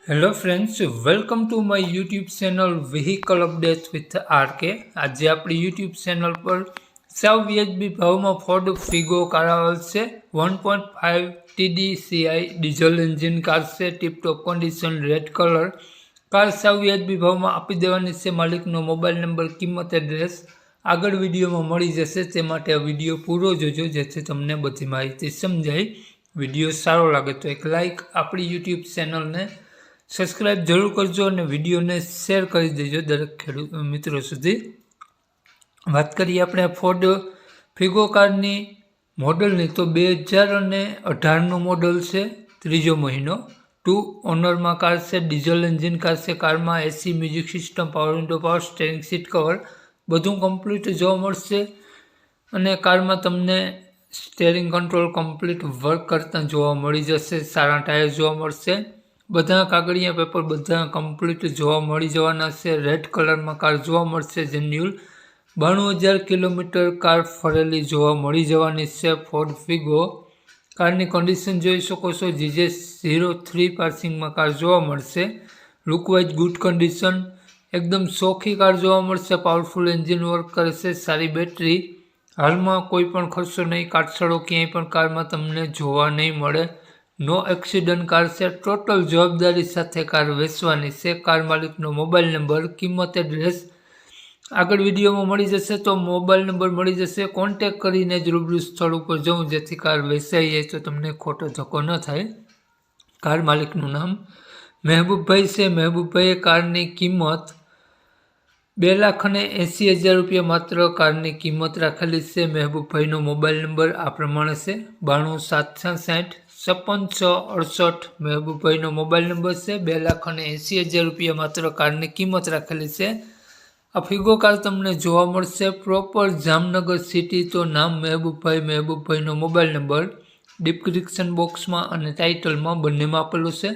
Hello friends, welcome to my YouTube channel vehicle update with RK. આજે આપણી YouTube channel પર સાવ વ્યાજબી ભાવમાં ફોર્ડ ફિગો કાર આવેલ છે। 1.5 TDCi ડીઝલ એન્જિન કાર છે, tiptop condition, red colour car સાવ વ્યાજબી ભાવમાં આપી દેવાની છે। માલિકનો મોબાઈલ નંબર, કિંમત, એડ્રેસ આગળ વિડીયોમાં મળી જશે, તે માટે આ વિડીયો પૂરો જોજો જેથી તમને બધી માહિતી સમજાય। વિડીયો સારો લાગે તો એક લાઇક, આપણી યુટ્યુબ ચેનલને સબસ્ક્રાઈબ જરૂર કરજો અને વિડીયોને શેર કરી દેજો દરેક ખેડૂત મિત્રો સુધી। વાત કરીએ આપણે ફોર્ડ ફિગો કારની મોડલની, તો 2018નું મોડલ છે, ત્રીજો મહિનો। 2 ઓનરમાં કાર છે, ડીઝલ એન્જિન કાર છે। કારમાં AC, music system, power window, power steering, seat cover બધું કમ્પ્લીટ જોવા મળશે અને કારમાં તમને સ્ટેરિંગ કંટ્રોલ કમ્પ્લીટ વર્ક કરતા જોવા મળી જશે। સારા ટાયર જોવા મળશે, બધા કાગળિયા પેપર બધા કમ્પ્લીટ જોવા મળી જવાના છે। રેડ કલરમાં કાર જોવા મળશે, જેન્યુઅલ 92,000 કિલોમીટર કાર ફરેલી જોવા મળી જવાની છે। ફોર્ડ ફિગો કારની કન્ડિશન જોઈ શકો છો, GJ03 પાર્સિંગમાં કાર જોવા મળશે। લુકવાઇઝ ગુડ કન્ડિશન, એકદમ ચોખ્ખી કાર જોવા મળશે। પાવરફુલ એન્જિન વર્ક કરે છે, સારી બેટરી, હાલમાં કોઈ પણ ખર્ચો નહીં, કાટછડો ક્યાંય પણ કારમાં તમને જોવા નહીં મળે। નો એક્સિડન્ટ કાર છે, ટોટલ જવાબદારી સાથે કાર વેચવાની છે। કાર માલિકનો મોબાઈલ નંબર, કિંમત, એડ્રેસ આગળ વિડીયોમાં મળી જશે, તો મોબાઈલ નંબર મળી જશે, કોન્ટેક કરીને જ રૂબરૂ સ્થળ ઉપર જવું જેથી કાર વેચાઈ જાય તો તમને ખોટો ધક્કો ન થાય। કાર માલિકનું નામ મહેબૂબભાઈ છે। મહેબૂબભાઈએ કારની કિંમત 2,80,000 રૂપિયા માત્ર કારની કિંમત રાખેલી છે। મહેબૂબભાઈનો મોબાઈલ નંબર આ પ્રમાણે છે, 92 760 56 68 મહેબૂબભાઈનો મોબાઈલ નંબર છે। 2,80,000 રૂપિયા માત્ર કારની કિંમત રાખેલી છે। આ ફિગો કાર તમને જોવા મળશે પ્રોપર જામનગર સિટી, તો નામ મહેબૂબભાઈનો મોબાઈલ નંબર ડિસ્ક્રિપ્શન બોક્સમાં અને ટાઇટલમાં બંનેમાં આપેલો છે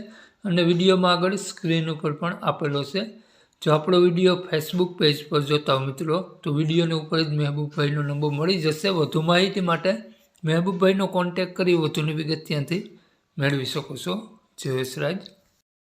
અને વિડીયોમાં આગળ સ્ક્રીન ઉપર પણ આપેલો છે। જો આપણો વિડીયો ફેસબુક પેજ પર જોતા હો મિત્રો, તો વિડીયોની ઉપર જ મહેબૂબભાઈનો નંબર મળી જશે। વધુ માહિતી માટે મહેબૂબભાઈનો કોન્ટેક કરી વધુની વિગત ત્યાંથી મેળવી શકો છો। જય વસરાજ।